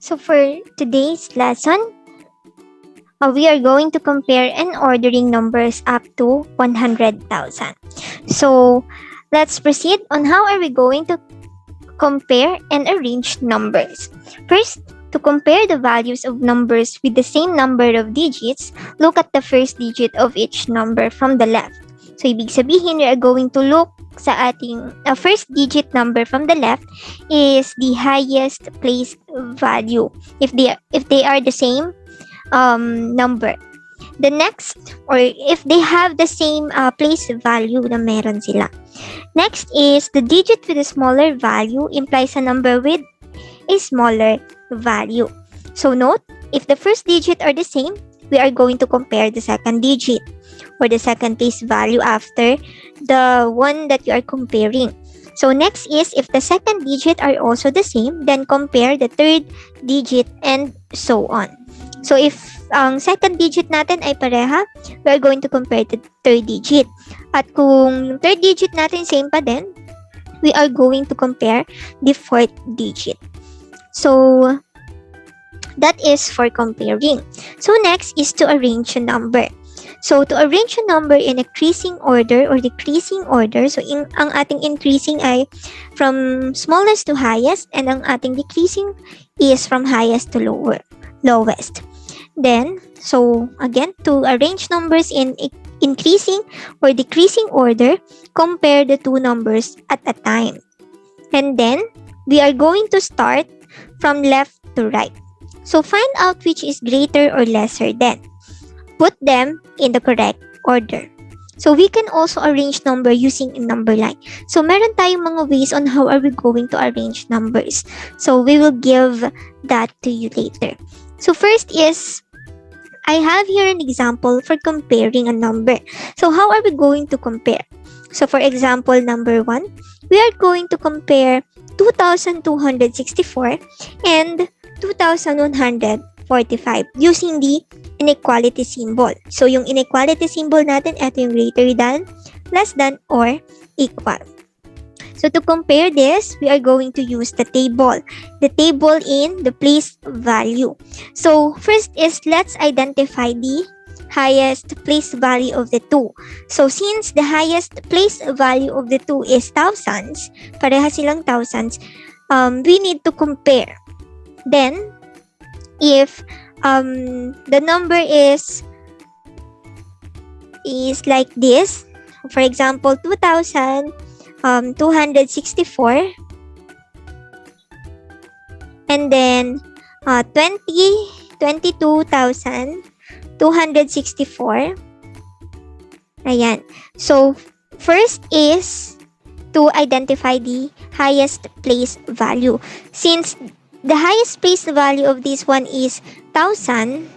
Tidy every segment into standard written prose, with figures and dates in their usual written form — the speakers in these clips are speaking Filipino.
So for today's lesson, we are going to compare and ordering numbers up to 100,000. So let's proceed on how are we going to compare and arrange numbers. First, to compare the values of numbers with the same number of digits, look at the first digit of each number from the left. So ibig sabihin, we are going to look sa ating first digit number from the left is the highest place value if they are the same number. The next, or if they have the same place value na meron sila. Next is the digit with a smaller value implies a number with a smaller value. So note, if the first digit are the same, we are going to compare the second digit or the second place value after the one that you are comparing. So next is if the second digit are also the same, then compare the third digit and so on. So if ang second digit natin ay pareha, we are going to compare the third digit. At kung third digit natin same pa din, we are going to compare the fourth digit. So that is for comparing. So next is to arrange a number. So to arrange a number in increasing order or decreasing order, so ang ating increasing ay from smallest to highest and ang ating decreasing is from highest to lowest. Then, so again, to arrange numbers in increasing or decreasing order, compare the two numbers at a time. And then, we are going to start from left to right. So find out which is greater or lesser than. Put them in the correct order. So we can also arrange number using a number line. So meron tayong mga ways on how are we going to arrange numbers. So we will give that to you later. So first is, I have here an example for comparing a number. So how are we going to compare? So for example, number 1, we are going to compare 2,264 and 2,145 using the inequality symbol. So yung inequality symbol natin, ito yung greater than, less than, or equal. So to compare this, we are going to use the table. The table in the place value. So first is, let's identify the highest place value of the two. So since the highest place value of the two is thousands, pareha silang thousands, we need to compare. Then, if the number is like this, for example, 2,264, and then 22,264. Ayan. So, first is to identify the highest place value. Since the highest place value of this one is 1,000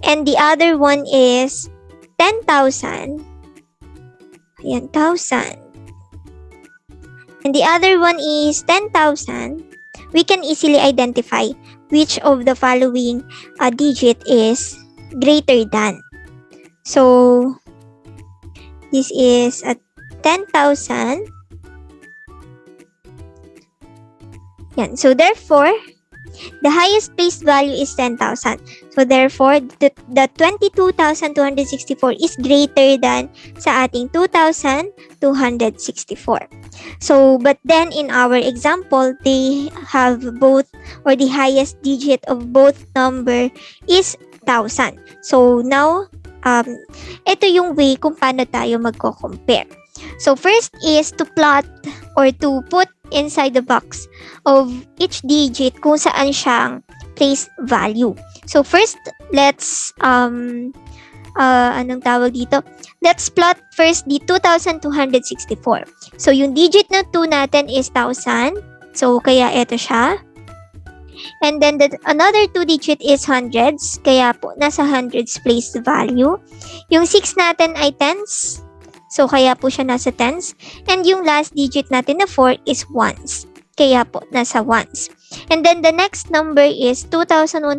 and the other one is 10,000. Ayan, 1,000. And the other one is 10,000. We can easily identify which of the following digit is greater than. So, this is a 10,000. Yan. So, therefore, the highest place value is 10,000. So, therefore, the 22,264 is greater than sa ating 2,264. So, but then in our example, they have both, or the highest digit of both number is 1,000. So, now, ito yung way kung paano tayo magko-compare. So, first is to plot or to put inside the box of each digit kung saan siyang place value. So, first, let's, anong tawag dito? Let's plot first the 2,264. So, yung digit na 2 natin is 1,000. So, kaya ito siya. And then, another 2 digit is hundreds. Kaya po, nasa hundreds place value. Yung 6 natin ay tens. So, kaya po siya nasa tens. And yung last digit natin na 4 is ones. Kaya po, nasa ones. And then, the next number is 2,145.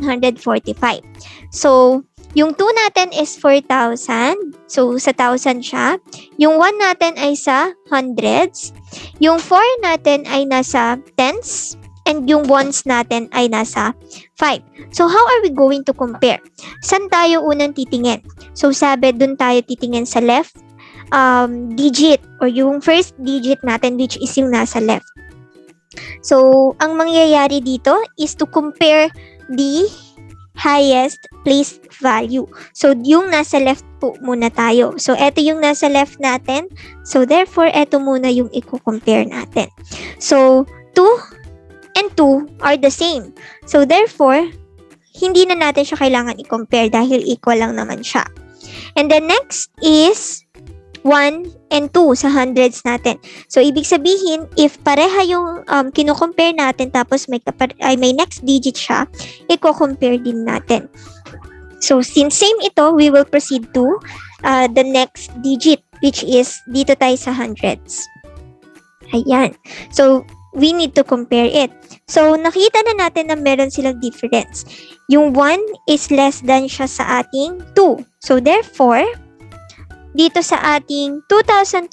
So, yung 2 natin is 4,000. So, sa 1,000 siya. Yung 1 natin ay sa hundreds. Yung 4 natin ay nasa tens. and yung ones natin ay nasa 5. So, how are we going to compare? Saan tayo unang titingin? So, sabi, dun tayo titingin sa left digit or yung first digit natin which is yung nasa left. So, ang mangyayari dito is to compare the highest place value. So, yung nasa left po muna tayo. So, eto yung nasa left natin. So, therefore, eto muna yung i-compare natin. So, 2 and 2 are the same. So, therefore, hindi na natin siya kailangan i-compare dahil equal lang naman siya. And then next is 1 and 2 sa hundreds natin. So, ibig sabihin, if pareha yung kino-compare natin tapos may next digit siya, i-compare din natin. So, since same ito, we will proceed to the next digit, which is dito tayo sa hundreds. Ayan. So, we need to compare it. So, nakita na natin na meron silang difference. Yung 1 is less than siya sa ating 2. So, therefore, dito sa ating 2,264,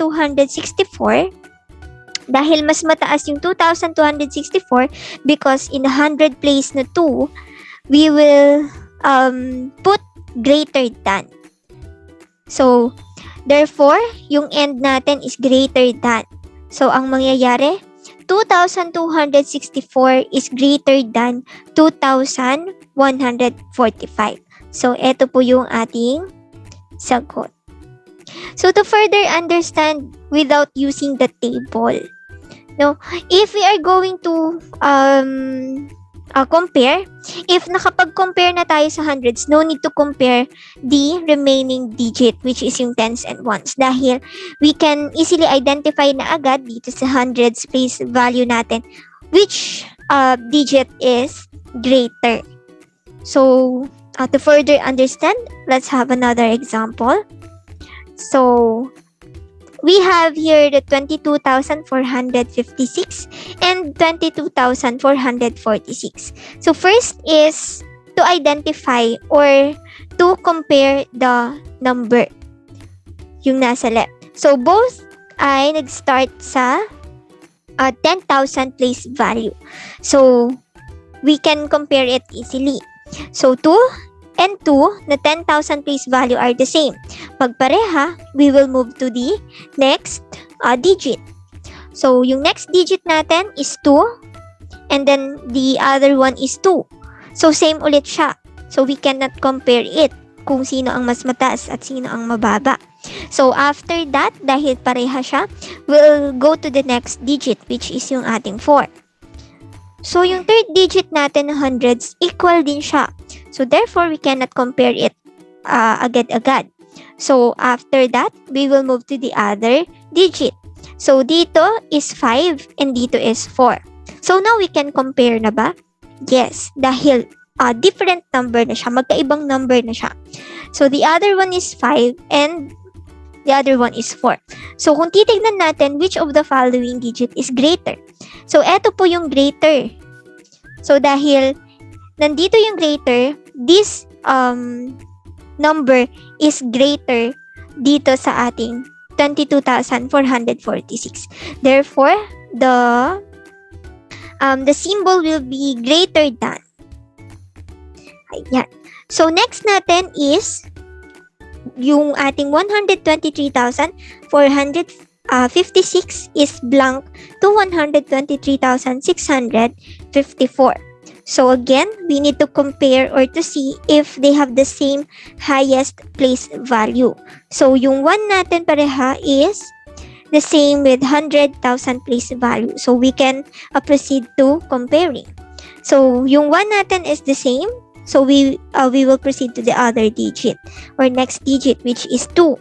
dahil mas mataas yung 2,264 because in 100 place na 2, we will put greater than. So, therefore, yung end natin is greater than. So, ang mangyayari, 2,264 is greater than 2,145. So, ito po yung ating sagot. So, to further understand without using the table, no, if we are going to compare, if nakapag-compare na tayo sa hundreds, no need to compare the remaining digit, which is yung tens and ones. Dahil we can easily identify na agad dito sa hundreds place value natin, which digit is greater. So, to further understand, let's have another example. So, we have here the 22,456 and 22,446. So, first is to identify or to compare the number, yung nasa left. So, both ay nag-start sa 10,000 place value. So, we can compare it easily. So, 2 and 2 na 10,000 place value are the same. Pag pareha, we will move to the next digit. So, yung next digit natin is 2 and then the other one is 2. So, same ulit siya. So, we cannot compare it kung sino ang mas mataas at sino ang mababa. So, after that, dahil pareha siya, we'll go to the next digit which is yung ating 4. So, yung third digit natin na hundreds, equal din siya. So, therefore, we cannot compare it agad-agad. So, after that, we will move to the other digit. So, dito is 5 and dito is 4. So, now we can compare na ba? Yes, dahil different number na siya, magkaibang number na siya. So, the other one is 5 and the other one is 4. So, kung titignan natin, which of the following digit is greater? So, eto po yung greater. So, dahil nandito yung greater, this number is greater dito sa ating 22,446. Therefore, the symbol will be greater than. Ayan. So, next natin is yung ating 123,456 is blank to 123,654. So again, we need to compare or to see if they have the same highest place value. So yung 1 natin pareha is the same with 100,000 place value. So we can proceed to comparing. So yung 1 natin is the same. So we will proceed to the other digit or next digit which is 2.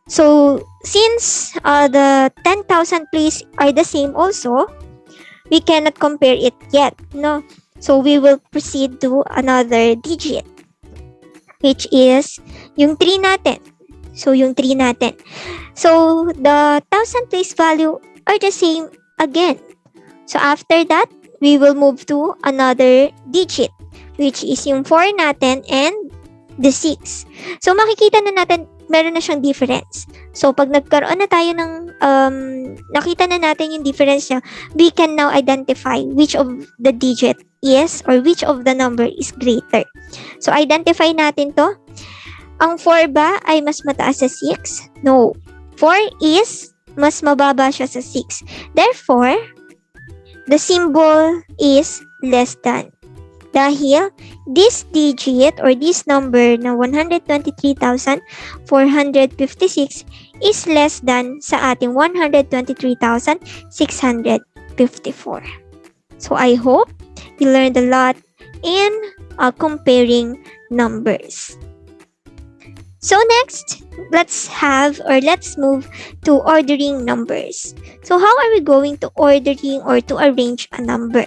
So since the 10,000 place are the same also, we cannot compare it yet, no? So we will proceed to another digit which is yung 3 natin. So yung 3 natin. So the 1,000 place value are the same again. So after that, we will move to another digit which is yung 4 natin and the 6. So makikita na natin meron na siyang difference. So, pag nagkaroon na tayo ng, nakita na natin yung difference niya, we can now identify which of the digit is or which of the number is greater. So, identify natin to. Ang 4 ba ay mas mataas sa 6? No. 4 is mas mababa siya sa 6. Therefore, the symbol is less than. Dahil this digit or this number na 123,456 is less than sa ating 123,654. So I hope you learned a lot in comparing numbers. So next, let's move to ordering numbers. So how are we going to ordering or to arrange a number?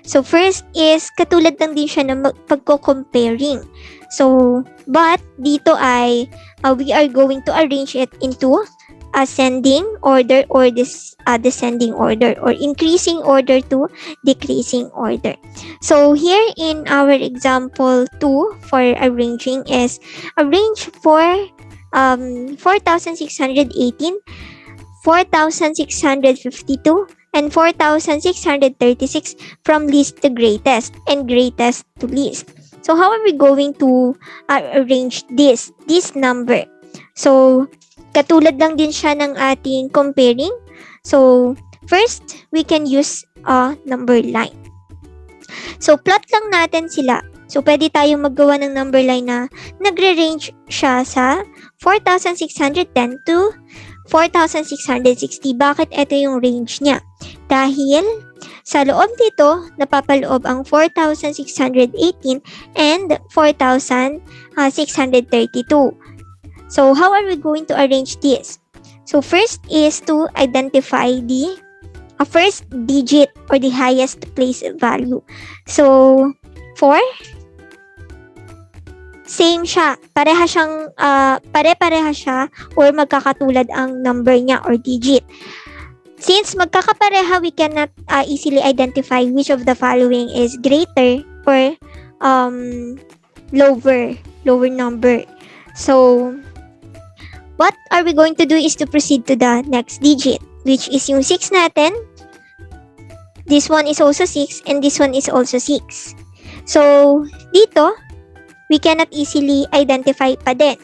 So first is katulad lang din siya ng pagko-comparing. So but dito ay we are going to arrange it into ascending order or descending order or increasing order to decreasing order. So here in our example 2 for arranging is arrange for 4,618, 4,652, and 4,636 from least to greatest and greatest to least. So how are we going to arrange this number? So katulad lang din siya ng ating comparing. So, first, we can use a number line. So, plot lang natin sila. So, pwede tayong maggawa ng number line na nagre-range siya sa 4,610 to 4,660. Bakit ito yung range niya? Dahil sa loob dito, napapaloob ang 4,618 and 4,632. So, how are we going to arrange this? So, first is to identify the first digit or the highest place value. So, 4, same siya. Pareha siya or magkakatulad ang number niya or digit. Since magkakapareha, we cannot easily identify which of the following is greater or lower number. So, what are we going to do is to proceed to the next digit, which is yung 6 natin. This one is also 6 and this one is also 6. So, dito, we cannot easily identify pa din.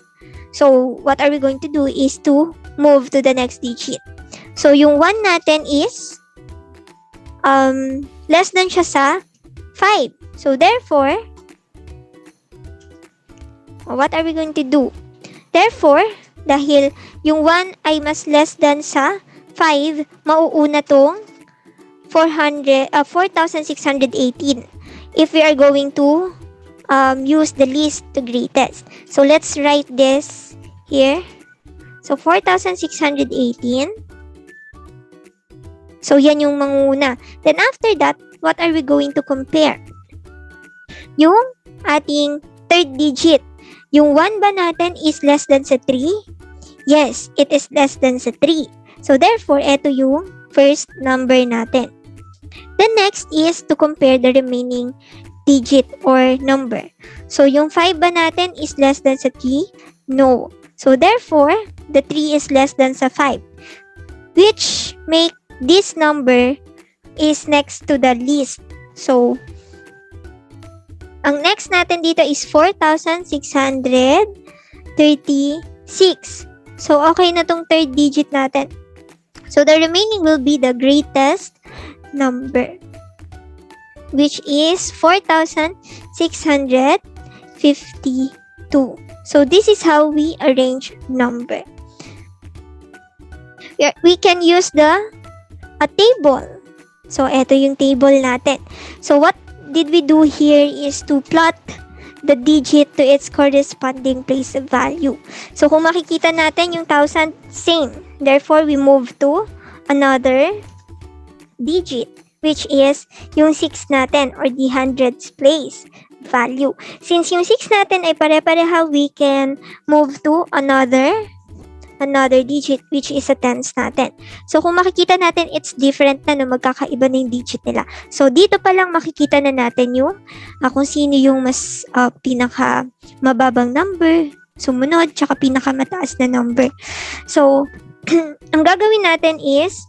So, what are we going to do is to move to the next digit. So, yung 1 natin is less than siya sa 5. So, therefore, what are we going to do? Therefore, dahil yung 1 ay mas less than sa 5, mauuna tong 4,618 if we are going to use the least to greatest. So, let's write this here. So, 4,618. So, yan yung manguna. Then, after that, what are we going to compare? Yung ating third digit. Yung 1 ba natin is less than sa 3? Yes, it is less than sa 3. So, therefore, ito yung first number natin. The next is to compare the remaining digit or number. So, yung 5 ba natin is less than sa 3? No. So, therefore, the 3 is less than sa 5. Which make this number is next to the least. So, ang next natin dito is 4,636. So, okay na tong third digit natin. So, the remaining will be the greatest number, which is 4,652. So, this is how we arrange number. We can use a table. So, ito yung table natin. So, what did we do here is to plot the digit to its corresponding place of value. So, kung makikita natin yung 1,000, same. Therefore, we move to another digit, which is yung 6 natin or the hundreds place value. Since yung 6 natin ay pare-pareha, we can move to another digit, which is a tens natin. So, kung makikita natin, it's different na, no, magkakaiba na yung digit nila. So, dito pa lang makikita na natin yung kung sino yung mas pinaka mababang number, sumunod, tsaka pinakamataas na number. So, ang gagawin natin is,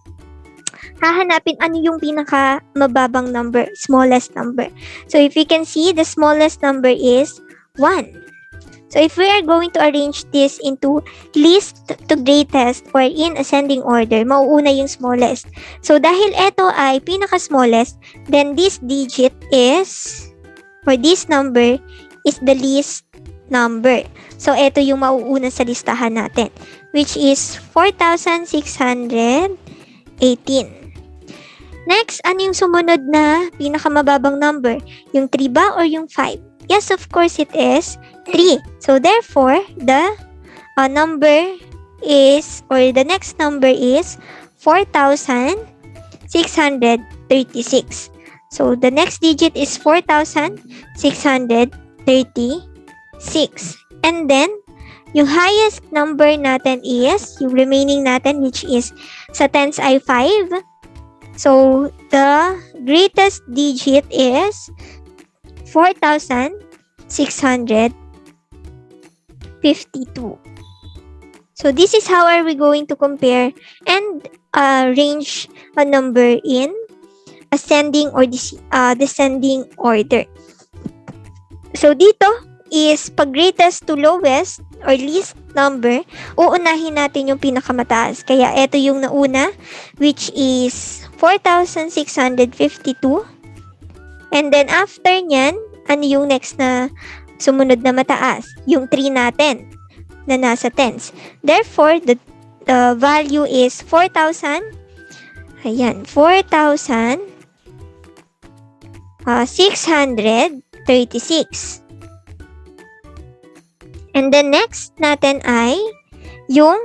hahanapin ano yung pinakamababang number, smallest number. So, if you can see, the smallest number is 1. So, if we are going to arrange this into least to greatest or in ascending order, mauuna yung smallest. So, dahil ito ay pinaka-smallest, then this digit is, or this number is the least number. So, ito yung mauuna sa listahan natin, which is 4,618. Next, ano yung sumunod na pinakamababang number? Yung 3 ba or yung 5? Yes, of course it is 3. So, therefore, the number is, or the next number is 4,636. So, the next digit is 4,636. And then, yung highest number natin is, yung remaining natin, which is sa tens ay 5. So, the greatest digit is 4,652. So, this is how are we going to compare and arrange a number in ascending or descending order. So, dito is pag greatest to lowest or least number, uunahin natin yung pinakamataas. Kaya, ito yung nauna, which is 4,652. And then, after nyan, ano yung next na sumunod na mataas? Yung 3 natin na nasa tens. Therefore, the value is 4,000. Ayan, 4,636. And then, next natin ay yung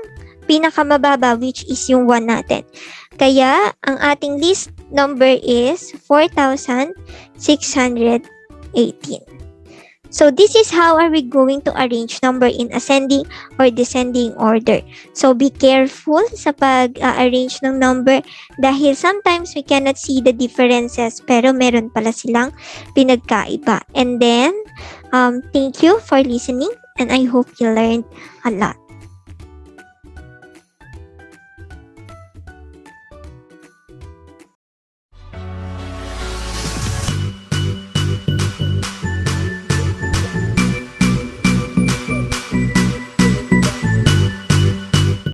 pinakamababa, which is yung 1 natin. Kaya, ang ating least number is 4,618. So, this is how are we going to arrange number in ascending or descending order. So, be careful sa pag-arrange ng number dahil sometimes we cannot see the differences pero meron pala silang pinagkaiba. And then, thank you for listening and I hope you learned a lot.